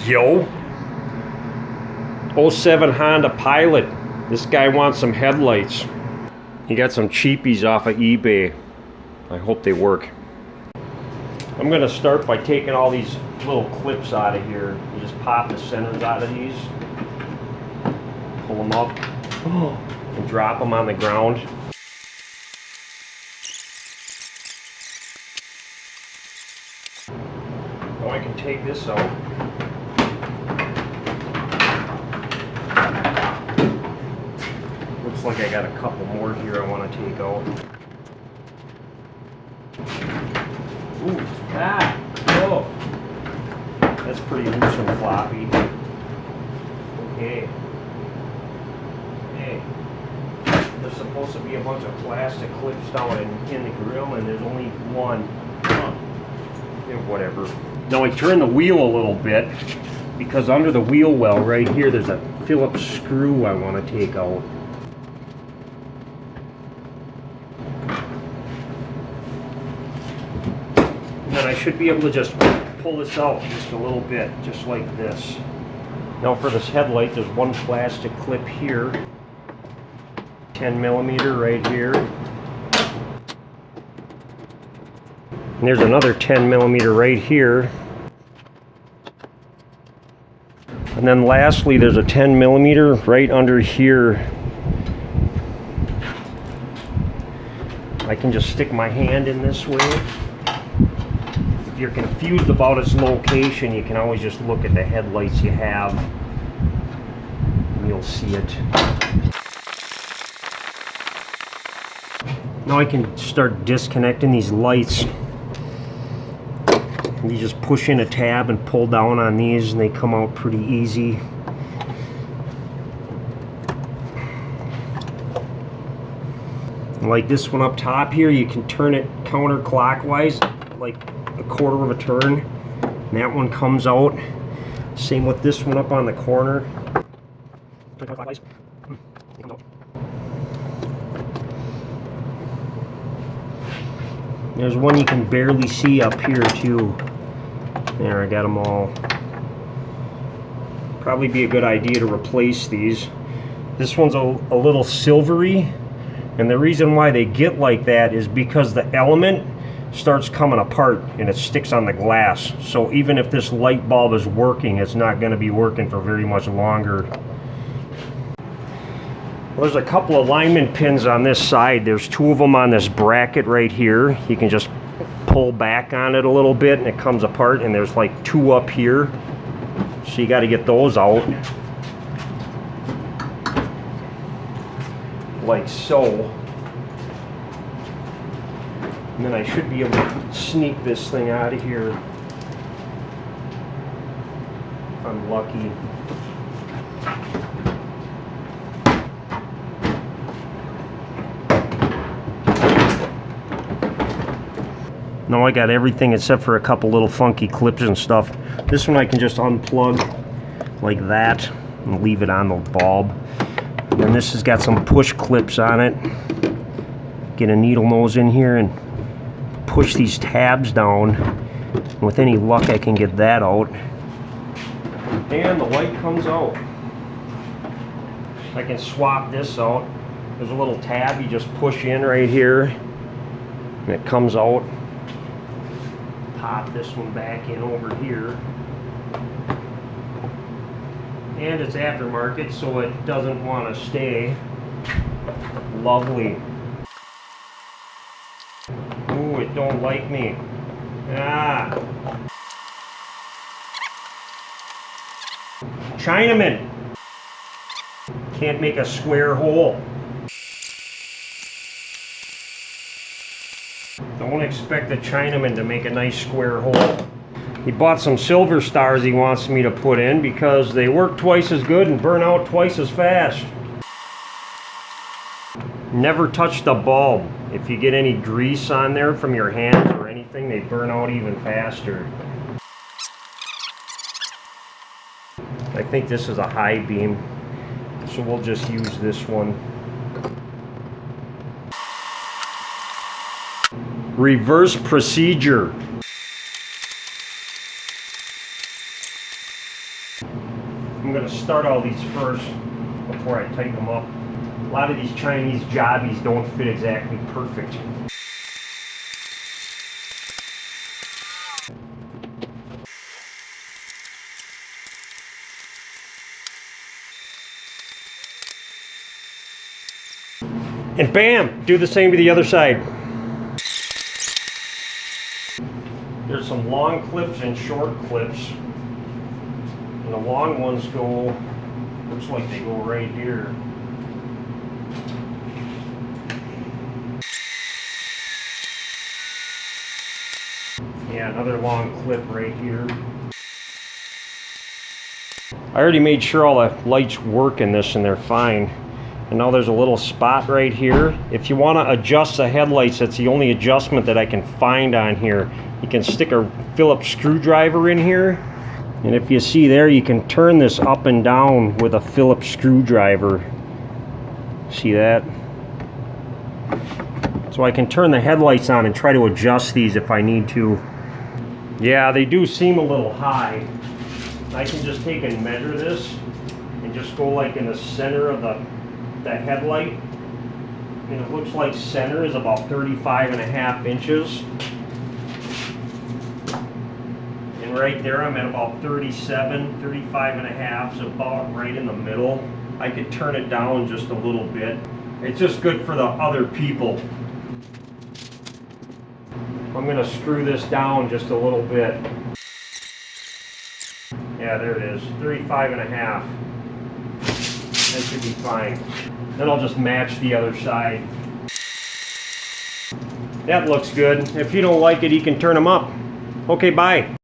Yo, '07 Honda Pilot. This guy wants some headlights. He got some cheapies off of eBay. I hope they work. I'm gonna start by taking all these little clips out of here. You just pop the centers out of these, pull them up, and drop them on the ground. Now I can take this out. Looks like I got a couple more here I want to take out. Ooh, oh, that's pretty loose and floppy. Okay. Hey, there's supposed to be a bunch of plastic clips down in the grill, and there's only one. Yeah, whatever. Now I turn the wheel a little bit, because under the wheel well right here there's a Phillips screw I want to take out. And then I should be able to just pull this out just a little bit, just like this. Now for this headlight, there's one plastic clip here, 10mm right here. And there's another 10mm right here. And then lastly, there's a 10mm right under here. I can just stick my hand in this way. If you're confused about its location, you can always just look at the headlights you have, and you'll see it. Now I can start disconnecting these lights. You just push in a tab and pull down on these, and they come out pretty easy. Like this one up top here, you can turn it counterclockwise, like a quarter of a turn, and that one comes out. Same with this one up on the corner. There's one you can barely see up here too. There, I got them all. Probably be a good idea to replace these. This one's a little silvery, and the reason why they get like that is because the element starts coming apart and it sticks on the glass. So even if this light bulb is working, it's not going to be working for very much longer. There's a couple alignment pins on this side. There's two of them on this bracket right here. You can just pull back on it a little bit and it comes apart, and there's like two up here. So you got to get those out. Like so. And then I should be able to sneak this thing out of here if I'm lucky. Now I got everything except for a couple little funky clips and stuff. This one I can just unplug like that and leave it on the bulb. And then this has got some push clips on it. Get a needle nose in here and push these tabs down. And with any luck I can get that out. And the light comes out. I can swap this out. There's a little tab you just push in right here and it comes out. Pop this one back in over here, and it's aftermarket, so it doesn't want to stay. Lovely. Ooh, it don't like me. Ah. Chinaman can't make a square hole. Don't expect a Chinaman to make a nice square hole. He bought some silver stars he wants me to put in because they work twice as good and burn out twice as fast. Never touch the bulb. If you get any grease on there from your hands or anything, they burn out even faster. I think this is a high beam, so we'll just use this one. Reverse procedure. I'm going to start all these first before I tighten them up. A lot of these Chinese jobbies don't fit exactly perfect. And bam! Do the same to the other side. There's some long clips and short clips. And the long ones go, looks like they go right here. Yeah, another long clip right here. I already made sure all the lights work in this and they're fine. And now there's a little spot right here. If you want to adjust the headlights, that's the only adjustment that I can find on here. You can stick a Phillips screwdriver in here. And if you see there, you can turn this up and down with a Phillips screwdriver. See that? So I can turn the headlights on and try to adjust these if I need to. Yeah, they do seem a little high. I can just take and measure this and just go like in the center of the headlight. And it looks like center is about 35.5 inches. And right there I'm at about 37, 35.5, so about right in the middle. I could turn it down just a little bit. It's just good for the other people. I'm going to screw this down just a little bit. Yeah, there it is, 35.5. That should be fine. Then I'll just match the other side. That looks good. If you don't like it, you can turn them up. Okay, bye.